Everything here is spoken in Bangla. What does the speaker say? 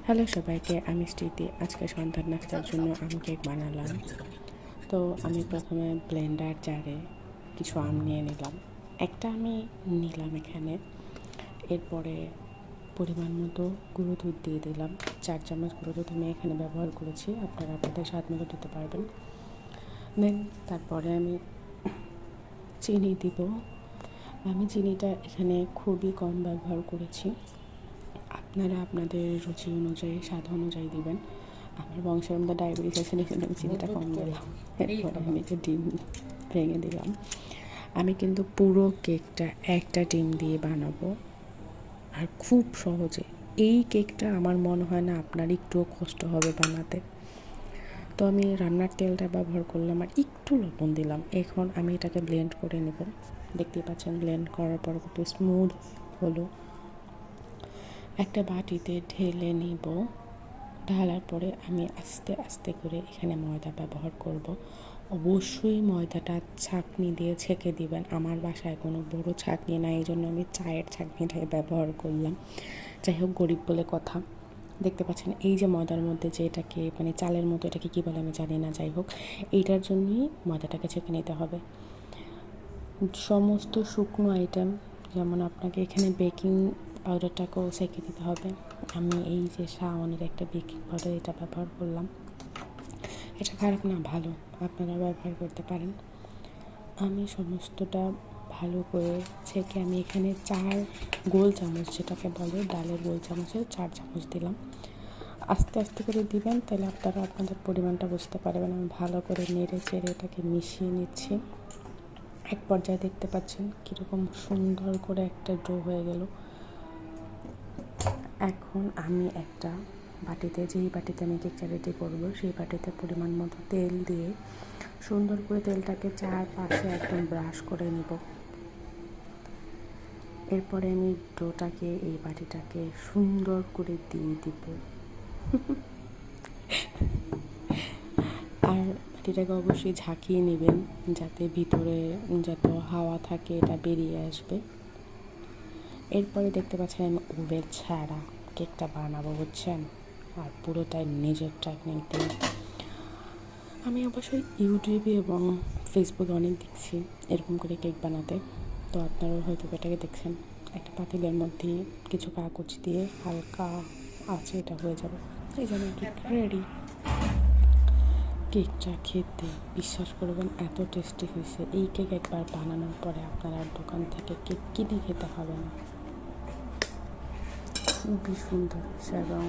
হ্যালো সবাইকে, আমি স্মৃতি। আজকে সন্ধ্যার নাস্তার জন্য আম কেক বানালাম। তো আমি প্রথমে ব্লেন্ডার জারে কিছু আম নিয়ে নিলাম। একটা আমি নিলাম এখানে। এরপরে পরিমাণ মতো গুঁড়ো দুধ দিয়ে দিলাম। 4 চামচ গুঁড়ো দুধ আমি এখানে ব্যবহার করেছি, আপনারা আপনাদের স্বাদ মতো দিতে পারবেন। দেন তারপরে আমি চিনি দিব। আমি চিনিটা এখানে খুবই কম ব্যবহার করেছি, আপনারা আপনাদের রুচি অনুযায়ী স্বাদ অনুযায়ী দিবেন। আমার বংশের মধ্যে ডায়াবেটিস আছে, এই জন্য আমি চিনিটা কম দিলাম। এরপরে আমি একটা ডিম ভেঙে দিলাম। আমি কিন্তু পুরো কেকটা একটা ডিম দিয়ে বানাবো, আর খুব সহজে। এই কেকটা আমার মনে হয় না আপনার একটুও কষ্ট হবে বানাতে। তো আমি রান্নার তেলটা ব্যবহার করলাম আর একটু লবণ দিলাম। এখন আমি এটাকে ব্লেন্ড করে নেব। দেখতেই পাচ্ছেন ব্লেন্ড করার পর কত স্মুথ হলো। একটা বাটিতে ঢেলে নিব। ঢালার পরে আমি আস্তে আস্তে করে এখানে ময়দা ব্যবহার করব। অবশ্যই ময়দাটা ছাঁকনি দিয়ে ছেঁকে দিবেন। আমার বাসায় কোনো বড় ছাঁকনি নাই, এই জন্য আমি চায়ের ছাঁকনিটাই ব্যবহার করলাম। যাই হোক, গরিব বলে কথা। দেখতে পাচ্ছেন এই যে ময়দার মধ্যে যে এটাকে মানে চালের মতো, এটাকে কী বলে আমি জানি না, যাই হোক এইটার জন্যই ময়দাটাকে ছেঁকে নিতে হবে। সমস্ত শুকনো আইটেম, যেমন আপনাকে এখানে বেকিং পাউডারটাকেও ছেঁকে দিতে হবে। আমি এই যে শাওনের একটা বেকিং পাউডার, এটা ব্যবহার করলাম। এটা খারাপ না, ভালো, আপনারা ব্যবহার করতে পারেন। আমি সমস্তটা ভালো করে ছেঁকে আমি এখানে 4 গোল চামচ, যেটাকে বলে ডালের গোল চামচের 4 চামচ দিলাম। আস্তে আস্তে করে দিবেন, তাহলে আপনারা আপনাদের পরিমাণটা বুঝতে পারবেন। আমি ভালো করে নেড়ে চেড়ে এটাকে মিশিয়ে নিচ্ছি। এক পর্যায়ে দেখতে পাচ্ছেন কীরকম সুন্দর করে একটা ডো হয়ে গেল। এখন আমি একটা বাটিতে, যেই বাটিতে আমি কেকটা রেডি করবো, সেই বাটিতে পরিমাণ মতো তেল দিয়ে সুন্দর করে তেলটাকে চারপাশে একদম ব্রাশ করে নিব। এরপরে আমি ডোটাকে, এই বাটিটাকে সুন্দর করে দিয়ে দিব। আর বাটিটাকে অবশ্যই ঝাঁকিয়ে নেবেন, যাতে ভিতরে যত হাওয়া থাকে এটা বেরিয়ে আসবে। এরপরে দেখতে পাচ্ছেন আমি ওভেন ছাড়া কেকটা বানাবো, বুঝছেন, আর পুরোটাই নিজের টেকনিক দিয়ে। আমি অবশ্যই ইউটিউবে এবং ফেসবুকে অনেক দেখছি এরকম করে কেক বানাতে। তো আপনারাও হয়তো এটাকে দেখছেন। একটা পাতিলের মধ্যে কিছু কাগজ দিয়ে হালকা আছে, এটা হয়ে যাবে। এই জন্য কেক রেডি। কেকটা খেতে বিশ্বাস করবেন এত টেস্টি হয়েছে। এই কেক একবার বানানোর পরে আপনারা দোকান থেকে কেক কিনে খেতে হবে না। খুবই সুন্দর এবং